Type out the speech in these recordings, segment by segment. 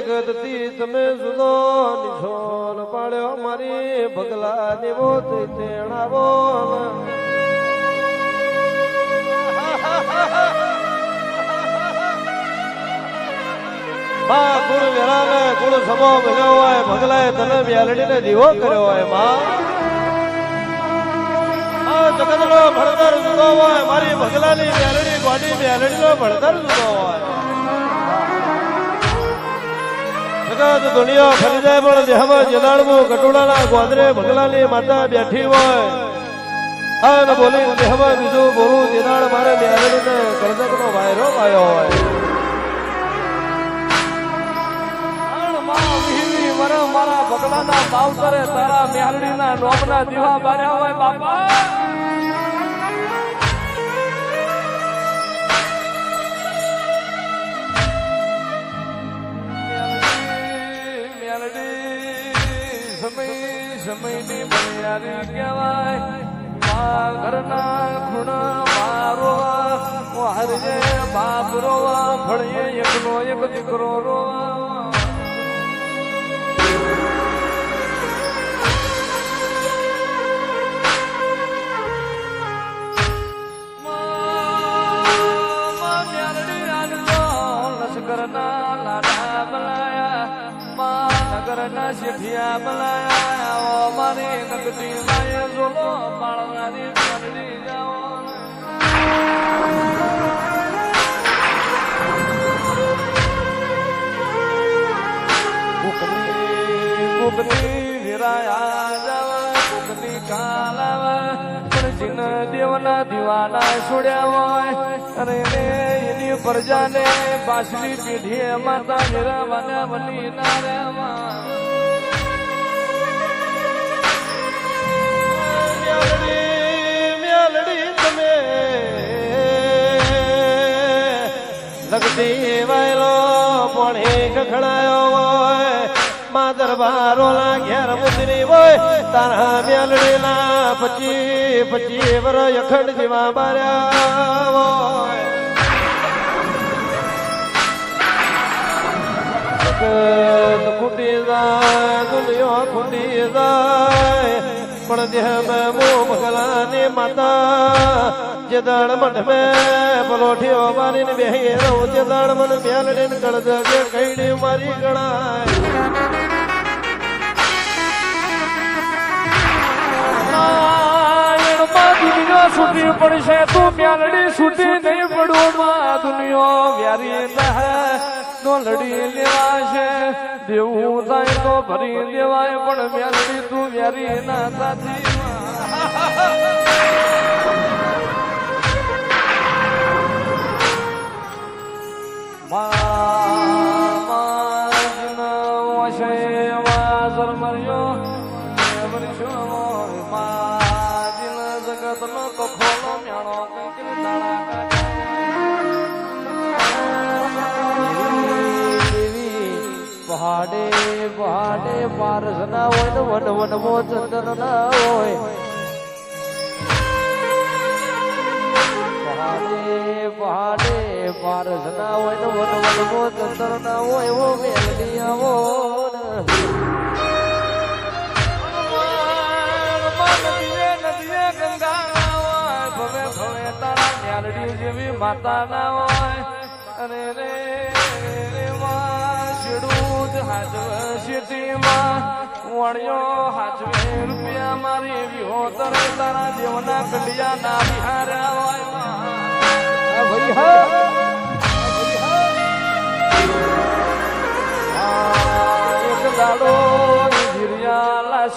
જગતથી તમે સુધો નિશોન પાડ્યો મારી ભગલા દેવો તેણાવો ગુરુ વેરાને ગુરુ સમો મળ્યો હોય ભગલાએ તને મેલડીને દીવો કર્યો હોય માં જગતનો ભણતર જુદો હોય મારી ભગલાની મેલડી ગોડી મેલડીનો ભણતર જુદો હોય જગત દુનિયા ફરી જાય પણ દેહમાં જલાડવું કટોળાના ગોદરે ભગલાની માતા બેઠી હોય અને બોલી દેહમાં બીજું બોલું દિનાળ મારે મેલડીને કરદકનો વાયરો પાયો હોય મારા ભગલાના સાવતરે તારા મેલડીના નોમના દીવા બાર્યા હોય બાપા સમયની બળિયારી કહેવાય મા ઘરના ખૂણા મારો હારજે બાપ રોવા ફળીએ એકનો એક દીકરો રોવા લશ્કરના લાડા બલાયા નગરના શેઠિયા બલાયા મારી નગટી માએ જોલો પાળવાની મેલડી જાઓ કુકની વિરાયા જાવા કુકની કાલાવા પણ જીન દેવના દીવાના છોડ્યા હોય અને એની પ્રજાને પાછલી પેઢીએ માતા મીરાવાના બની ના રહેવા મેલડી તમે લગતી વાયલો પોણી ખખડાયો હોય મા દરબારો ના ઘેર મુદરી હોય તારા મેલડીના 25 વર્ષ અખંડ જેવા બાર્યા હોય ખૂટી જાય દુનિયા ખૂટી જાય પણ દેહ મો ભગલાની માતા જે દાડ મઠ મેં પલોઠીઓ મારીને બેહી રહું તે દાડ મને મેલડીને કળદ જે કઈડી મારી ગણાય દુનિયા છૂટી પડશે તું મેલડી છૂટી નહીં પડું માં દુનિયા વ્યારી નો લડી લેવાશે દેવું થાય તો ભરી દેવાય પણ મેલડી તું વ્યારી ના સાથી પહાડે પહાડે પારસ ના હોય ને વન વન મો ચંદન ના હોય પહાડે પહાડે પારસ ના હોય ને વન વન મો ચંદન ના હોય ઓ મેલડી આવો નદીએ ગંગા હોય ભવે ભવે તારા મેલડી જેવી માતા ના હોય અરે રે વણ્યો હાજવે રૂપિયા મારી વિહો તરે તારા દેવના કંડિયા ના વિહાર્યા હોય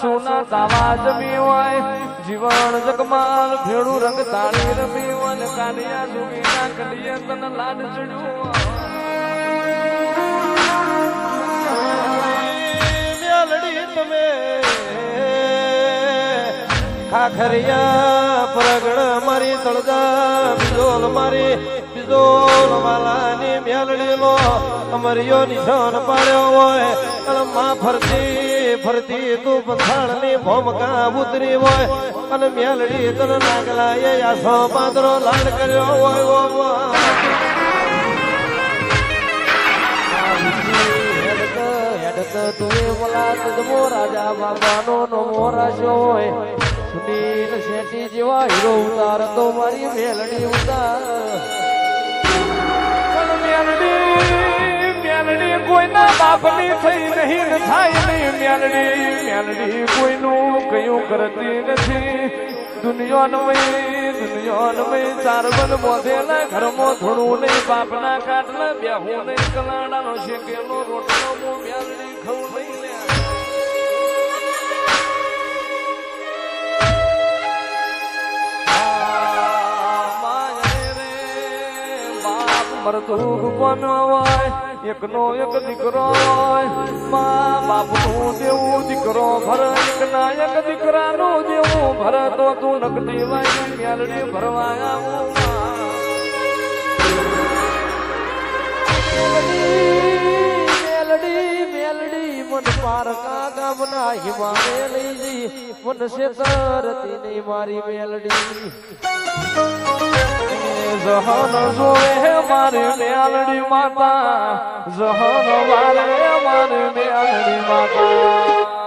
સોના તાવા જમી હોય જીવન જગમાલ ભેળું રંગ તાળી રમી હોય કાનિયા સુગીના કડીએ તન લાડ ચડ્યું મેલડી તમે ખાખરિયા પરગણ મારી તળજા બીજોલ મારી બીજોલ વાલાની મેલડી લો અમરિયો નિશાન પાડ્યો હોય અને માં ફરતી ફરતી તું પથાણની ભોમકા ઉતરી હોય અને મેલડી તને નાગલા એ આસો પાદરો લાડ કર્યો હોય તું મલા તજમો રાજા બાબાનો નો મોરાશો હોય સુનીલ શેઠી જેવા હીરો ઉતાર તો મારી મેલડી ઉતાર મેલડી કોઈના બાપની થઈ નહીં થાય નહીં મેલડી કોઈનું કયું કરતી નથી દુનિયાનમય ચાર બન બોધેલા ઘરમાં થોડું નહીં બાપના કાટલા બેહું નહીં કલાડાનો શેકેલો રોટલો મેલડી ખવું નહીં મરદુગ બનવાય એકનો એક દીકરો મા બાપનું દેવું દીકરો ભર એકના એક દીકરાનું દેવું ભર તો તું નકદી વાય મેલડી ભરવા આવું મેલડી મન પારકા ગામના હિમાને લઈ જઈ મન શેતરતી નહીં મારી મેલડી જહન જોવે મારી મેલડી માતા જહન વાલે મારી મેલડી માતા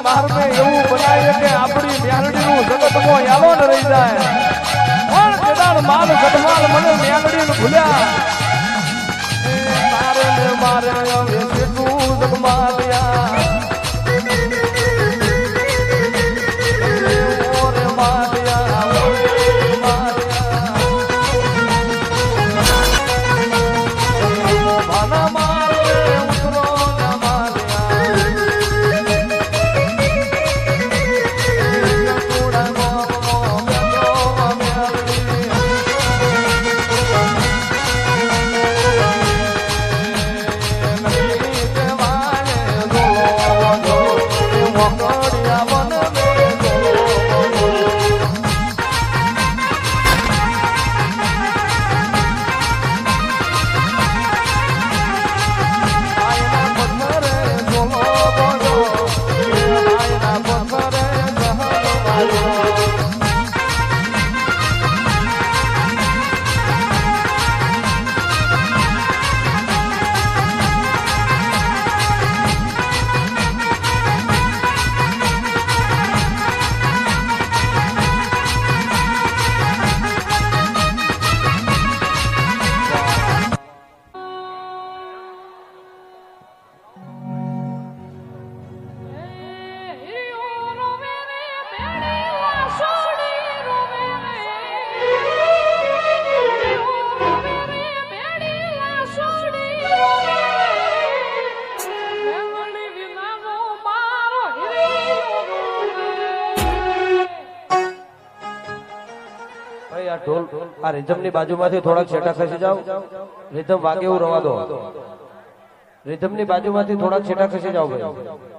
મારને એવું બનાવીએ કે આપણી મેલડીનું જગતમાં યાલો ન રહી જાય પણ કેદાર માલ ગઢમાલ મને મેલડીને ભૂલ્યા તારે ને મારે હવે કેટલું જગમાલ્યા આ રિધમની બાજુમાંથી થોડાક છેટા ખસી જાઓ રિધમ વાગે એવું રવા દો રિધમની બાજુમાંથી થોડાક છેટા ખસી જાઓ ભાઈ